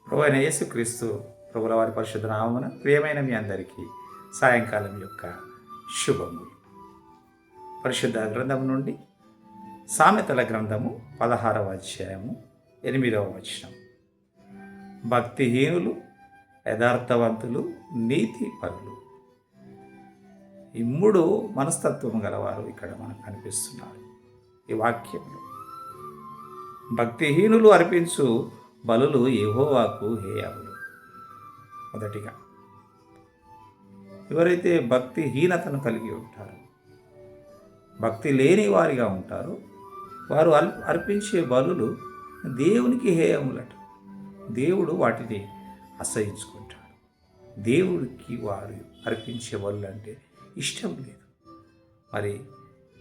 ప్రభు అయిన యేసుక్రీస్తు ప్రభుల వారి పరిశుద్ధ నామమున ప్రియమైన మీ అందరికీ సాయంకాలం యొక్క శుభములు. పరిశుద్ధ గ్రంథం నుండి సామెతల గ్రంథము 16వ అధ్యాయము 8వ వచనం. భక్తిహీనులు, యథార్థవంతులు, నీతి పరులు, ఈ మూడు మనస్తత్వం గలవారు ఇక్కడ మనకు కనిపిస్తున్నారు ఈ వాక్యంలో. భక్తిహీనులు అర్పించు బలులు యెహోవాకు హేయములు. మొదటిగా, ఎవరైతే భక్తిహీనతను కలిగి ఉంటారో, భక్తి లేని వారిగా ఉంటారో, వారు అర్పించే బలులు దేవునికి హేయములట. దేవుడు వాటిని అసహించుకుంటాడు. దేవుడికి వారు అర్పించే బలులు అంటే ఇష్టం లేదు. మరి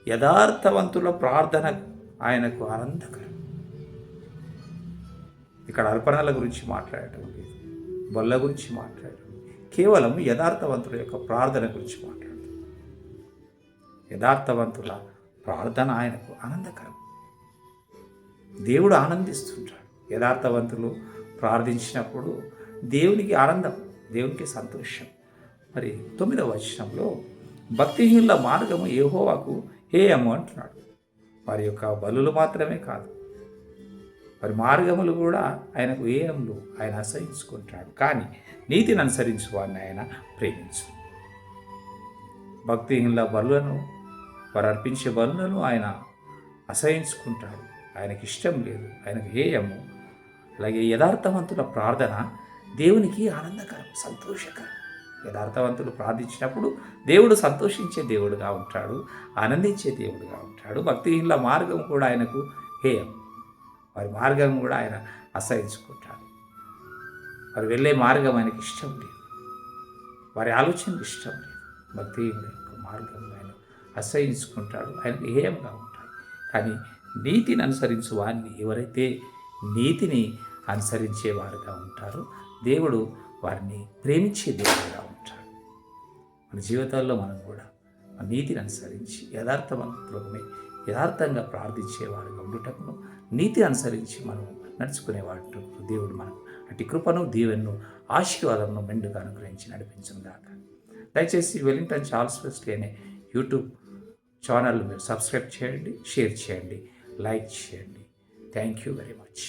యథార్థవంతుల ప్రార్థన ఆయనకు ఆనందకరం. ఇక్కడ అర్పణల గురించి మాట్లాడటం లేదు, బొల్ల గురించి మాట్లాడటం, కేవలం యథార్థవంతుల యొక్క ప్రార్థన గురించి మాట్లాడటం. యథార్థవంతుల ప్రార్థన ఆయనకు ఆనందకరం. దేవుడు ఆనందిస్తుంటాడు. యథార్థవంతులు ప్రార్థించినప్పుడు దేవునికి ఆనందం, దేవునికి సంతోషం. మరి 9వ వచనంలో భక్తిహీనుల మార్గము యెహోవాకు హేయము అంటున్నాడు. వారి యొక్క బలులు మాత్రమే కాదు, వారి మార్గములు కూడా ఆయనకు హేయములు. ఆయన అసహించుకుంటాడు. కానీ నీతిని అనుసరించు వారిని ఆయన ప్రేమించు. భక్తిహీనుల బలులను, వారు అర్పించే బలులను ఆయన అసహించుకుంటాడు. ఆయనకి ఇష్టం లేదు, ఆయనకు హేయము. అలాగే యథార్థవంతుల ప్రార్థన దేవునికి ఆనందకరం, సంతోషకరం. యథార్థవంతులు ప్రార్థించినప్పుడు దేవుడు సంతోషించే దేవుడుగా ఉంటాడు, ఆనందించే దేవుడుగా ఉంటాడు. భక్తిహీనుల మార్గం కూడా ఆయనకు హేయం. వారి మార్గం కూడా ఆయన అసహించుకుంటాడు. వారు వెళ్ళే మార్గం ఆయనకి ఇష్టం లేదు, వారి ఆలోచనకు ఇష్టం లేదు. భక్తిహీనుల యొక్క మార్గం ఆయన అసహించుకుంటాడు, ఆయనకు హేయంగా ఉంటాయి. కానీ నీతిని అనుసరించు వారిని, ఎవరైతే నీతిని అనుసరించేవారుగా ఉంటారో దేవుడు వారిని ప్రేమించే దేవుడుగా ఉంటాడు. మన జీవితాల్లో మనం కూడా నీతిని అనుసరించి యథార్థవంతులమే, యథార్థంగా ప్రార్థించేవాడుగా ఉండటమును, నీతి అనుసరించి మనం నడుచుకునేవాడు దేవుడు మనకు అటు కృపను, దీవెను, ఆశీర్వాదమును మెండుగా అనుగ్రహించి నడిపించును గాక. దయచేసి వెల్లింగ్టన్ చార్ల్స్ వెస్లీ అనే యూట్యూబ్ ఛానల్ మీరు సబ్స్క్రైబ్ చేయండి, షేర్ చేయండి, లైక్ చేయండి. Thank you very much.